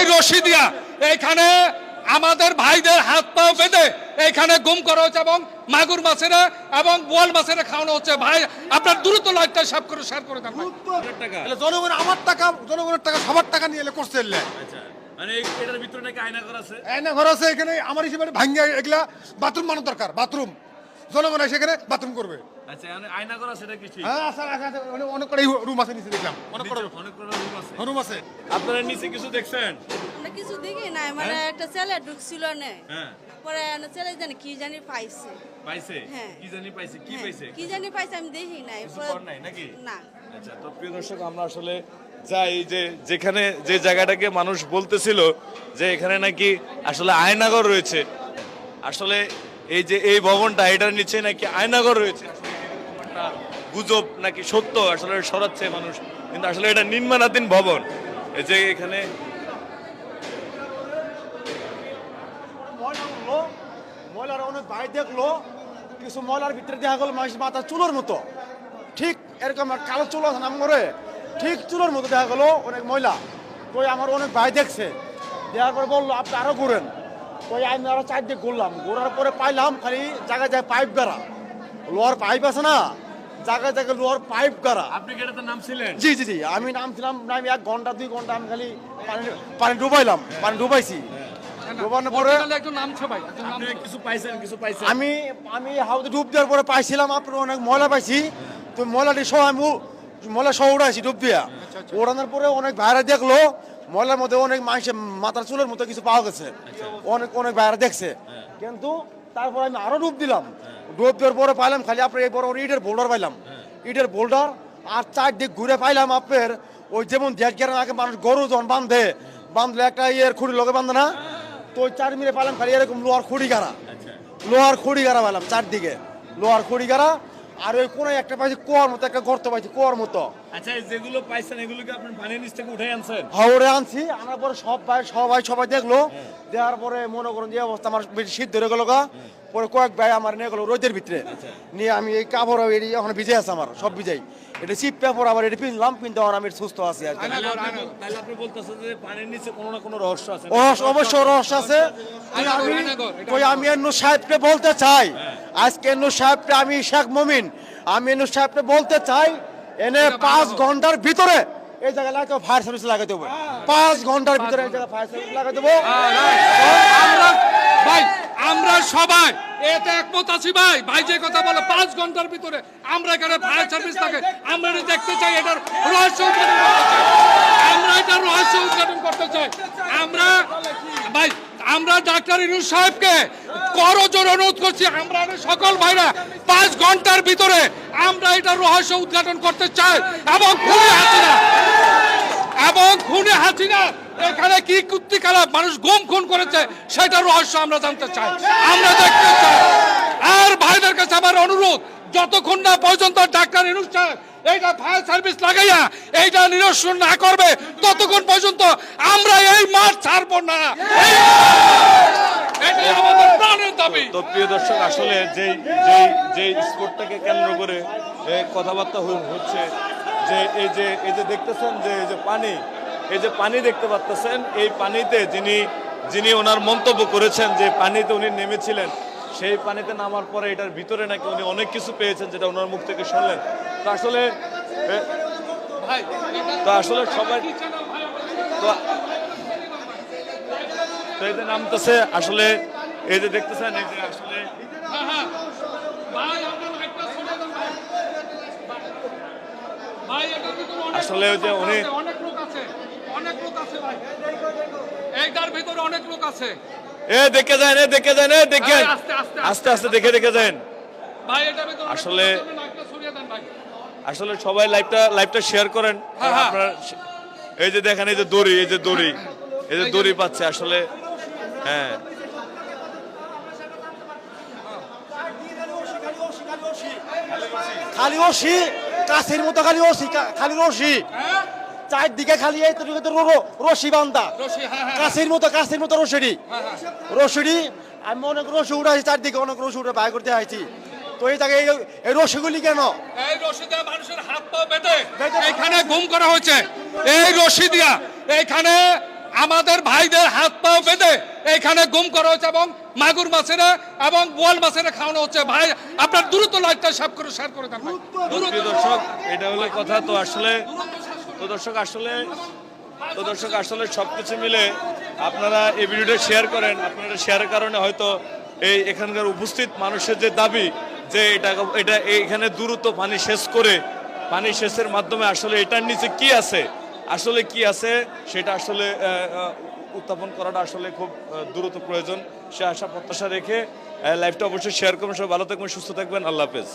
এই রশি দিয়া এইখানে আমাদের ভাইদের হাত পাও বেঁধে এইখানে গুম করা হচ্ছে এবং মাগুর মাছের এবং বোয়াল মাছের খাওয়ানো হচ্ছে। ভাই আপনার দ্রুত লাইটটা শেয়ার করে দেন ভাই। জনগণ আমার টাকা, জনগণের টাকা, সবার টাকা নিয়ে এলে করছে আচ্ছা, মানে এটার ভিতরে নাকি আয়না করা আছে? আয়না ঘর আছে এখানে, আমার হিসেবে ভাঙ্গা এগুলা বাথরুম বানানো দরকার, বাথরুম জনগণ এসে এখানে বাথরুম করবে। আচ্ছা, মানে আয়না করা সেটা কি ঠিক? হ্যাঁ আছে, অনেক করে রুম আছে নিচে, দেখলাম অনেক করে অনেক করে রুম আছে। রুম আছে। আপনারা নিচে কিছু দেখছেন? আমরা কিছু দেখি নাই, মানে একটা ছেলে ঢুকছিল না, হ্যাঁ, পরে ছেলে জানি কি জানি পাইছে। পাইছে? হ্যাঁ। কি জানি পাইছে? কি হ্যাঁ, পাইছে? কি জানি পাইছে আমি দেখি নাই। কিছু কর নাই নাকি? না। আচ্ছা, তো প্রিয় দর্শক, আমরা আসলে যাই যে যেখানে যে জায়গাটাকে মানুষ বলতেছিল যে এখানে নাকি আসলে আয়নাঘর রয়েছে, আসলে এই যে এই ভবনটা এটার নিচে নাকি আয়নাঘর রয়েছে, আসলে এরকম একটা গুজব নাকি সত্য আসলে সরাচ্ছে মানুষ, কিন্তু আসলে এটা নির্মাণাধীন ভবন। এই যে এখানে ময়লার অনেক ভাই দেখলো, কিছু ময়লার ভিতরে দেখা গেল মানুষ মাথা চুলোর মতো, ঠিক এরকম কালো চুল আছে নাম করে, ঠিক চুলোর মতো দেখা গেল অনেক ময়লা। কই আমার অনেক ভাই দেখছে, দেখার পরে বললো আপনি আরো ঘুরেন। কই আমি আরো চারদিকে ঘুরলাম, ঘোরার পরে পাইলাম খালি জায়গায় জায়গায় পাইপ গাড়া, লোহার পাইপ আছে না, জায়গায় জায়গায় লোহার পাইপ গাড়া। আপনি কি এটাতে নামছিলেন? জি জি জি, আমি নামছিলাম, আমি 1 ঘন্টা 2 ঘন্টা আমি খালি পানি ডুবাইলাম, পানি ডুবাইছি। ডুবানোর পরে একটু নামছে ভাই, আপনি কিছু পাইছেন? কিছু পাইছেন? আমি হাউদে ডুব দেওয়ার পরে পাইছিলাম আপনার অনেক ময়লা পাইছি, তো ময়লাটি সহ আমি ময়লা সহ উড়াইছি ডুব দিয়া। ওড়ানোর পরে অনেক ভাইরা দেখলো ময়লার মধ্যে অনেক মানুষের মাথার চুলের মতো কিছু পাওয়া গেছে, অনেক অনেক ভাইরা দেখছে। কিন্তু তারপর আমি আরো ডুব দিলাম, ডুব দেওয়ার পরে পাইলাম খালি আপনার এই বড় ইটের বোল্ডার পাইলাম, ইটের বোল্ডার। আর চারদিক ঘুরে পাইলাম আপনার ওই যেমন দেড় গেরার আগে মানুষ গরু যখন বাঁধলে একটা ইয়ের খুঁড়ি লগে বাঁধে না, তো ওই চার মিলে পাইলাম খালি এরকম লোহার খুঁড়ি গাড়া, লোহার খুঁড়ি গাড়া পাইলাম চারদিকে, লোহার খুঁড়ি গাড়া। আর ওই কোনায় একটা পাইছি কুয়ার মতো, একটা গর্ত পাইছি কুয়ার মতো। আচ্ছা, যেগুলো পাইছেন এগুলোকে আপনি পানির নিচ থেকে উঠে আনছেন? হাওড়ে আনছি, আনার পরে সবাই দেখলো, দেওয়ার পরে মনে করেন যে অবস্থা আমার বেশি শীত ধরে গেল গা। পরে কয়েক ভাই আমার নিয়ে গেলো রোদের ভিতরে নিয়ে, আমি এই কাপড় এখন ভিজে আছে আমার, সব ভিজাই, এটা চিপ পেপার আবার এটা পিনলাম, পিনতে আমি সুস্থ আছি আর কি। তাহলে আপনি বলতেছেন যে পানির নিচে কোনো না কোনো রহস্য আছে? অবশ্য রহস্য আছে। আমি এন্নু সাহেবকে বলতে চাই, আজকে এন্নু সাহেবকে, আমি শেখ মমিন, আমি এন্নু সাহেবকে বলতে চাই, এনে 5 ঘন্টার ভিতরে এই জায়গায় লাগাতে ফায়ার সার্ভিস লাগাতে হবে, 5 ঘন্টার ভিতরে এই জায়গায় ফায়ার সার্ভিস লাগাতে হবে। ভাই আমরা সবাই এটা একমত আছি ভাই। ভাই যে কথা বলে 5 ঘন্টার ভিতরে আমরা এখানে ফায়ার সার্ভিস থাকে, আমরা এটা দেখতে চাই, এটার রহস্য উদ্ঘাটন করতে চাই, আমরা এটার রহস্য উদ্ঘাটন করতে চাই। আমরা ডাক্তার ইউনূস সাহেবকে করজোড়ে অনুরোধ করছি, আমরা সকল ভাইরা 5 ঘন্টার ভিতরে আমরা এটার রহস্য উদ্ঘাটন করতে চাই। এবং খুনে হাসিনা এখানে কি কুত্তিকালা মানুষ খুন করেছে সেটার রহস্য আমরা জানতে চাই, আমরা দেখতে চাই। আর ভাইদের কাছে আমার অনুরোধ, যতক্ষণ না পর্যন্ত ডাক্তার ইউনূস সাহেব এইটা ফায়ার সার্ভিস লাগাইয়া এইটা নিরসন না করবে, ততক্ষণ পর্যন্ত আমরা এই মাঠ ছাড়বো না। এটাই আমাদের প্রাণের দাবি। তো প্রিয় দর্শক, আসলে যে স্পোর্টটাকে কেন্দ্র করে কথাবার্তা হচ্ছে, যে এই যে দেখতেছেন যে এই যে পানি দেখতে পাচ্ছেন, এই পানিতে যিনি ওনার মন্তব্য করেছেন যে পানিতে উনি নেমেছিলেন, সেই পানিতে নামার পরে এটার ভিতরে নাকি উনি অনেক কিছু পেয়েছেন, যেটা ওনার মুখ থেকে শুনলেন। তো আসলে সবাই তো এতে নামতেছে, আসলে এই যে দেখতেছেন, এই যে আসলে ওই যে উনি অনেক লোক আছে ভাই, এইটার ভিতরে অনেক লোক আছে। দেখে যান, আস্তে আস্তে দেখে যান ভাই। এটার ভিতরে আসলে সবাই লাইভটা শেয়ার করেন। আপনারা এই যে দেখেন, এই যে দড়ি পাচ্ছে আসলে। হ্যাঁ, খালি রশি, কাছের মতো খালি রশি, চারদিকে খালি এই রশি বান্ধা, কাছের মতো রশিডি। আমি অনেক রশি উঠাইছি চারদিকে, অনেক রশি উঠে বাই করতে আইছি। তো এই জায়গায় এই রশিগুলি কেন? এই রশি দিয়ে মানুষের হাত পা বেঁধে এখানে গুম করা হয়েছে। এই রশি দিয়া এইখানে আমাদের ভাইদের হাত পাও বেঁধে এখানে গুম করা হচ্ছে এবং মাগুর মাছেরা এবং বোয়াল মাছেরা খাওয়ানো হচ্ছে। ভাই আপনার দ্রুত লাইটটা শেয়ার করে দেন ভাই। দ্রুত। প্রিয় দর্শক, এটা হলো কথা। তো আসলে দর্শক আসলে সবকিছু মিলে আপনারা এই ভিডিওটা শেয়ার করেন। আপনারা শেয়ারের কারণে হয়তো এই এখানকার উপস্থিত মানুষের যে দাবি যে এটা এখানে দ্রুত পানি শেষ করে, পানি শেষের মাধ্যমে আসলে এটার নিচে কি আছে, সেটা আসলে উত্থাপন করাটা আসলে খুব দ্রুত প্রয়োজন। সে আশা প্রত্যাশা রেখে লাইভটা অবশ্যই শেয়ার করবেন। সবাই ভালো থাকবেন, সুস্থ থাকবেন। আল্লাহ হাফেজ।